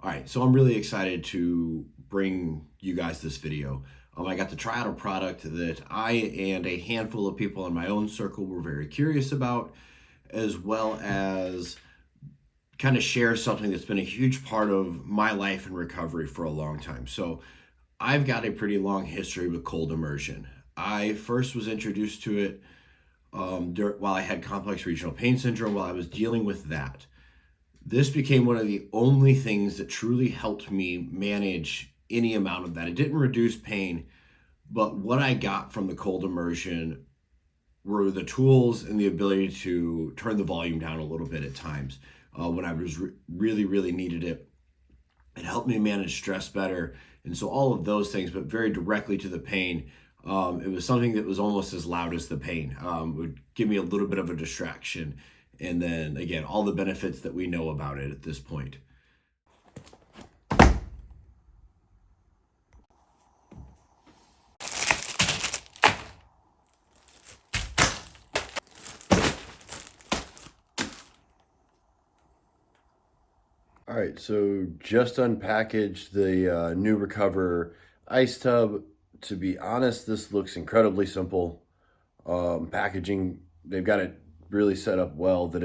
All right, so I'm really excited to bring you guys this video. I got to try out a product that I and a handful of people in my own circle were very curious about, as well as kind of share something that's been a huge part of my life and recovery for a long time. So I've got a pretty long history with cold immersion. I first was introduced to it while I had complex regional pain syndrome, while I was dealing with that. This became one of the only things that truly helped me manage any amount of that. It didn't reduce pain, but what I got from the cold immersion were the tools and the ability to turn the volume down a little bit at times when I was really needed it. It helped me manage stress better. And so all of those things, but very directly to the pain, it was something that was almost as loud as the pain. It would give me a little bit of a distraction. And then again, all the benefits that we know about it at this point. All right, so just unpackaged the Nurecover ice tub. To be honest, this looks incredibly simple. Packaging, they've got it really set up well that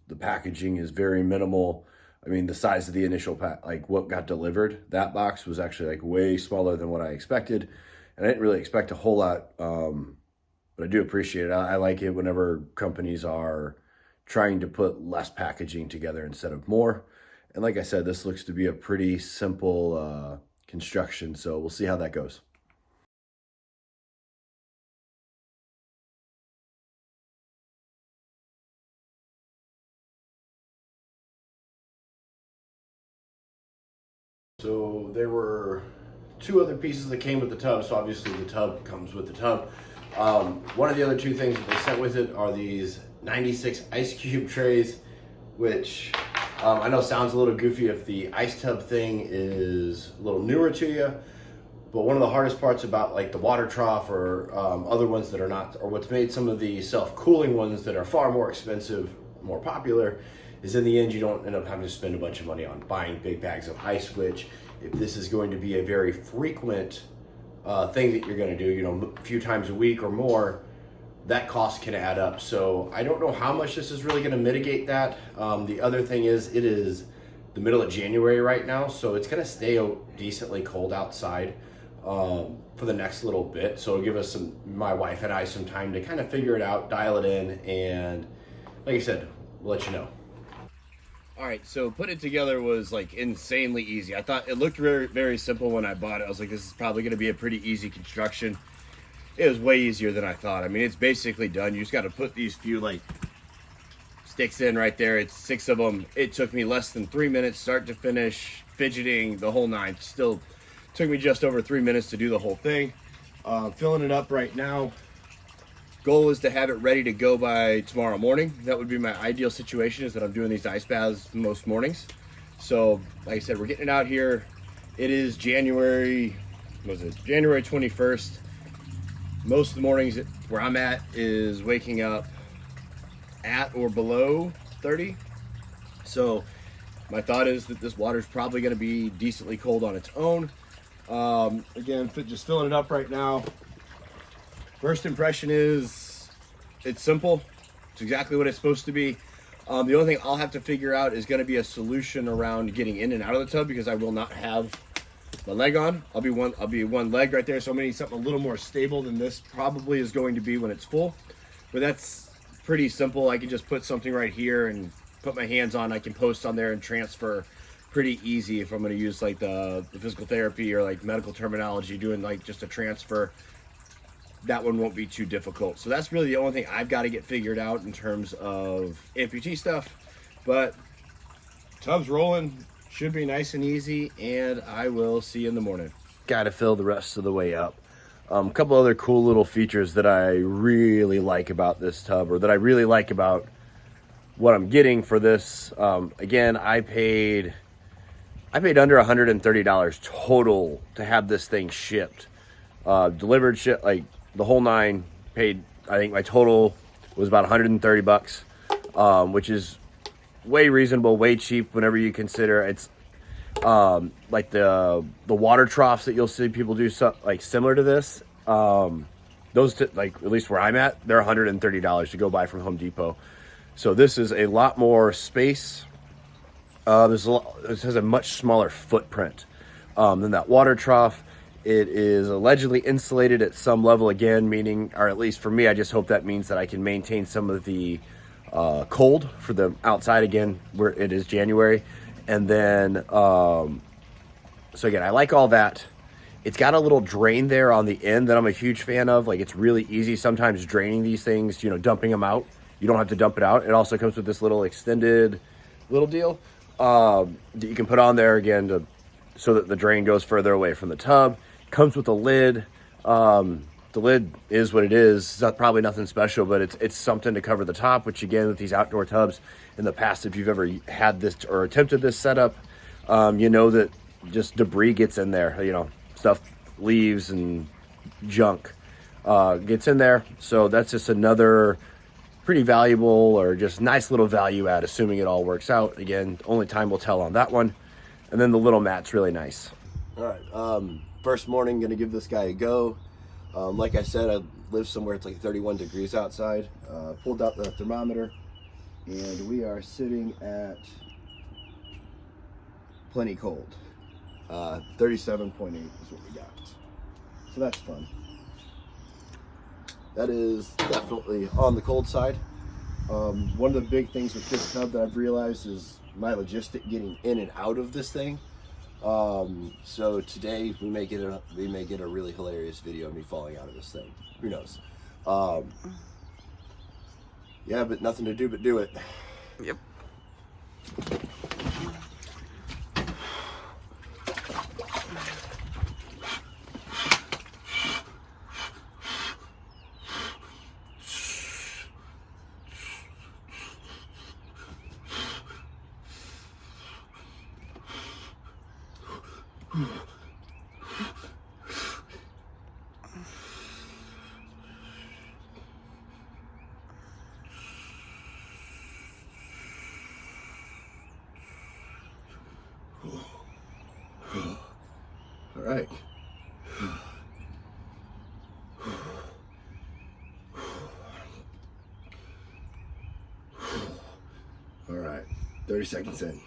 the packaging is very minimal. I mean, the size of the initial pack, like what got delivered, that box was actually like way smaller than what I expected. And I didn't really expect a whole lot, but I do appreciate it. I like it whenever companies are trying to put less packaging together instead of more. And like I said, this looks to be a pretty simple construction, so we'll see how that goes. So there were two other pieces that came with the tub, so obviously the tub comes with the tub. One of the other two things that they sent with it are these 96 ice cube trays, which I know sounds a little goofy if the ice tub thing is a little newer to you, but one of the hardest parts about like the water trough or other ones that are not, or what's made some of the self-cooling ones that are far more expensive, more popular, is in the end you don't end up having to spend a bunch of money on buying big bags of ice, which if this is going to be a very frequent thing that you're going to do, you know, a few times a week or more, that cost can add up. So I don't know how much this is really going to mitigate that. The other thing is it is the middle of January right now, so it's going to stay decently cold outside for the next little bit. So it'll give us my wife and I, some time to kind of figure it out, dial it in, and like I said, we'll let you know. All right, so putting it together was like insanely easy. I thought it looked very simple when I bought it. I was like, this is probably going to be a pretty easy construction. It was way easier than I thought. I mean, it's basically done. You just got to put these few like sticks in right there. It's 6 of them. It took me less than 3 minutes, start to finish, fidgeting, the whole nine. Still took me just over 3 minutes to do the whole thing. Filling it up right now. Goal is to have it ready to go by tomorrow morning. That would be my ideal situation, is that I'm doing these ice baths most mornings. So like I said, we're getting it out here. It is January 21st. Most of the mornings where I'm at is waking up at or below 30. So my thought is that this water is probably going to be decently cold on its own. Again, just filling it up right now. First impression is it's simple. It's exactly what it's supposed to be. The only thing I'll have to figure out is going to be a solution around getting in and out of the tub, because I will not have my leg on. I'll be one leg right there, so I'm gonna need something a little more stable than this probably is going to be when it's full. But that's pretty simple. I can just put something right here and put my hands on. I can post on there and transfer pretty easy if I'm going to use like the physical therapy or like medical terminology, doing like just a transfer. That one won't be too difficult. So that's really the only thing I've got to get figured out in terms of amputee stuff. But tub's rolling, should be nice and easy, and I will see you in the morning. Got to fill the rest of the way up. A couple other cool little features that I really like about this tub, or that I really like about what I'm getting for this. Again, I paid under $130 total to have this thing shipped. Delivered shit, like the whole nine. Paid, I think my total was about $130, which is way reasonable, way cheap whenever you consider it's Like the water troughs that you'll see people do like similar to this. Like at least where I'm at, they're $130 to go buy from Home Depot. So this is a lot more space. This has a much smaller footprint than that water trough. It is allegedly insulated at some level again, meaning, or at least for me, I just hope that means that I can maintain some of the cold for the outside again, where it is January. And then, so again, I like all that. It's got a little drain there on the end that I'm a huge fan of. Like, it's really easy sometimes draining these things, dumping them out. You don't have to dump it out. It also comes with this little extended little deal that you can put on there again so that the drain goes further away from the tub. Comes with a lid. The lid is what it is. It's probably nothing special, but it's something to cover the top, which again, with these outdoor tubs in the past, if you've ever had this or attempted this setup, you know that just debris gets in there, stuff, leaves and junk gets in there. So that's just another pretty valuable or just nice little value add, assuming it all works out. Again, only time will tell on that one. And then the little mat's really nice. All right, first morning, gonna give this guy a go. Like I said, I live somewhere it's like 31 degrees outside. Pulled out the thermometer, and we are sitting at plenty cold. 37.8 is what we got. So that's fun. That is definitely on the cold side. One of the big things with this tub that I've realized is my logistic getting in and out of this thing. So today we may get a really hilarious video of me falling out of this thing. Who knows? Yeah, but nothing to do but do it. Yep. All right. All right. 30 seconds in.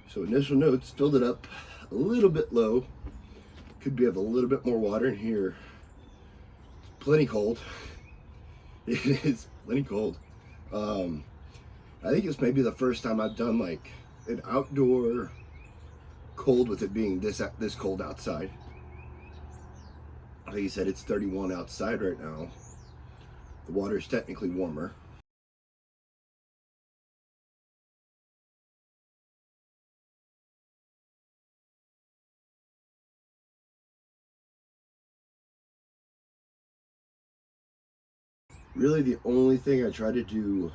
So initial notes, filled it up a little bit low. Could be have a little bit more water in here. Plenty cold. It is plenty cold. I think it's maybe the first time I've done like an outdoor cold with it being this cold outside. Like you said, it's 31 outside right now. The water is technically warmer. Really, the only thing I try to do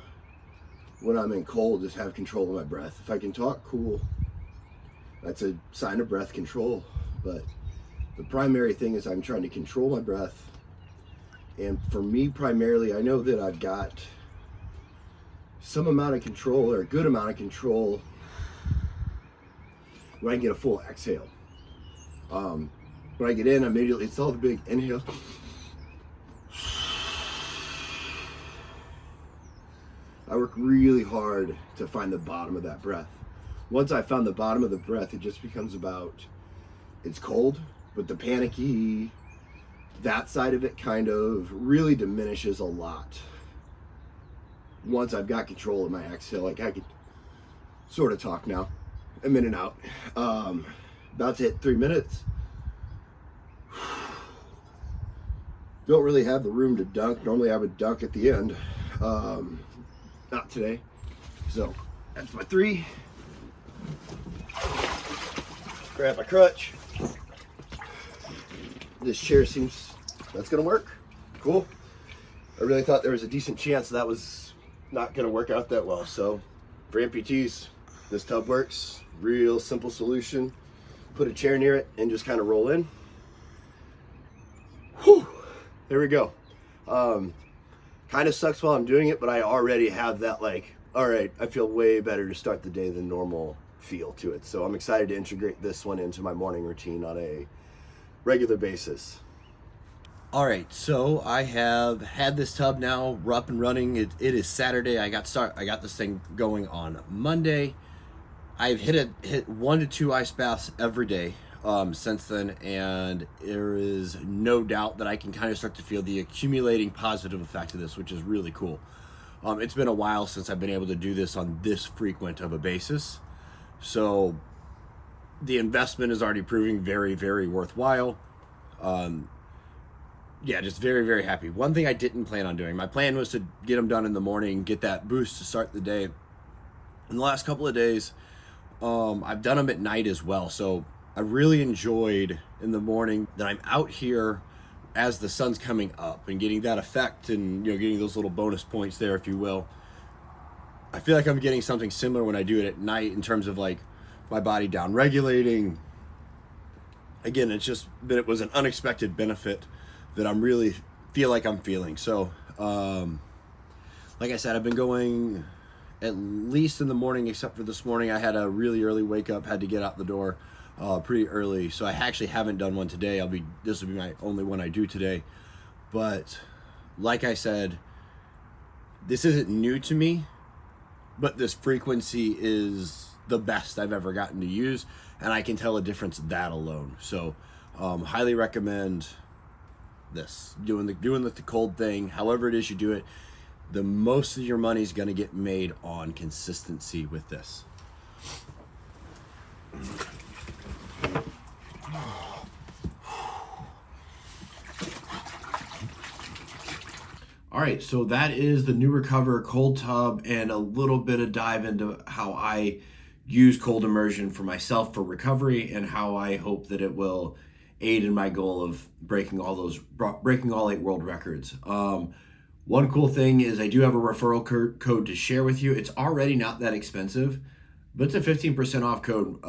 when I'm in cold is have control of my breath. If I can talk cool, that's a sign of breath control. But the primary thing is I'm trying to control my breath. And for me, primarily, I know that I've got some amount of control, or a good amount of control, when I get a full exhale. When I get in, immediately, it's all the big inhales. I work really hard to find the bottom of that breath. Once I found the bottom of the breath, it just becomes about, it's cold, but the panicky, that side of it kind of really diminishes a lot. Once I've got control of my exhale, like I can sort of talk now. I'm in and out. About to hit 3 minutes. Don't really have the room to dunk. Normally I would dunk at the end. Not today. So that's my 3. Grab my crutch. This chair seems, that's gonna work. Cool. I really thought there was a decent chance that was not gonna work out that well. So for amputees, this tub works. Real simple solution. Put a chair near it and just kind of roll in. Whew. There we go. Kind of sucks while I'm doing it, but I already have that like, all right, I feel way better to start the day than normal feel to it. So I'm excited to integrate this one into my morning routine on a regular basis. All right, so I have had this tub now. We're up and running. It is Saturday. I got this thing going on Monday. I've hit 1 to 2 ice baths every day since then, and there is no doubt that I can kind of start to feel the accumulating positive effect of this, which is really cool. It's been a while since I've been able to do this on this frequent of a basis, so the investment is already proving very, very worthwhile. Yeah, just very, very happy. One thing I didn't plan on doing, my plan was to get them done in the morning, get that boost to start the day. In the last couple of days, I've done them at night as well. So I really enjoyed in the morning that I'm out here as the sun's coming up and getting that effect and, you know, getting those little bonus points there, if you will. I feel like I'm getting something similar when I do it at night in terms of like my body down regulating. Again, it was an unexpected benefit that I'm really feel like I'm feeling. So, like I said, I've been going at least in the morning, except for this morning. I had a really early wake up, had to get out the door pretty early. So I actually haven't done one today. This will be my only one I do today. But like I said, this isn't new to me, but this frequency is the best I've ever gotten to use. And I can tell a difference that alone. So highly recommend this, doing the cold thing. However it is you do it, the most of your money is going to get made on consistency with this. All right, so that is the Nurecover cold tub and a little bit of dive into how I use cold immersion for myself for recovery and how I hope that it will aid in my goal of breaking all 8 world records. One cool thing is I do have a referral code to share with you. It's already not that expensive, but it's a 15% off code.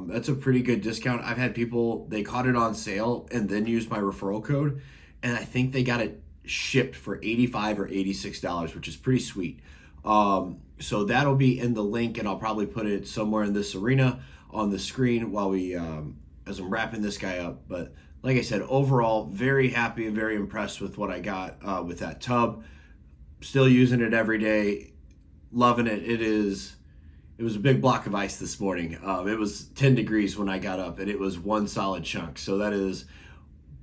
That's a pretty good discount. I've had people, they caught it on sale and then used my referral code, and I think they got it shipped for $85 or $86, which is pretty sweet. So that'll be in the link, and I'll probably put it somewhere in this arena on the screen while as I'm wrapping this guy up. But like I said, overall, very happy and very impressed with what I got with that tub. Still using it every day, loving it. It was a big block of ice this morning. It was 10 degrees when I got up, and it was one solid chunk. So that is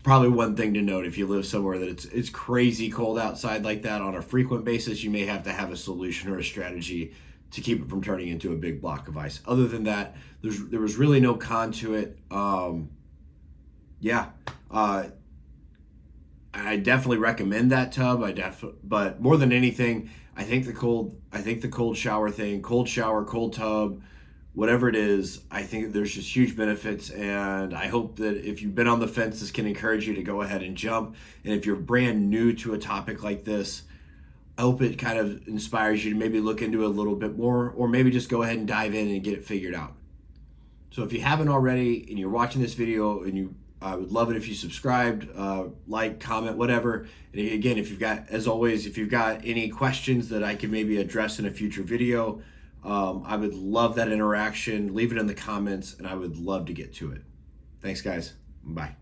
probably one thing to note. If you live somewhere that it's crazy cold outside like that on a frequent basis, you may have to have a solution or a strategy to keep it from turning into a big block of ice. Other than that, there was really no con to it. I definitely recommend that tub. But more than anything, I think the cold shower thing, cold shower, cold tub, whatever it is, I think there's just huge benefits, and I hope that if you've been on the fence, this can encourage you to go ahead and jump. And if you're brand new to a topic like this, I hope it kind of inspires you to maybe look into it a little bit more, or maybe just go ahead and dive in and get it figured out. So if you haven't already and you're watching this video, and I would love it if you subscribed, like, comment, whatever. And again, if you've got any questions that I can maybe address in a future video, I would love that interaction. Leave it in the comments, and I would love to get to it. Thanks, guys. Bye.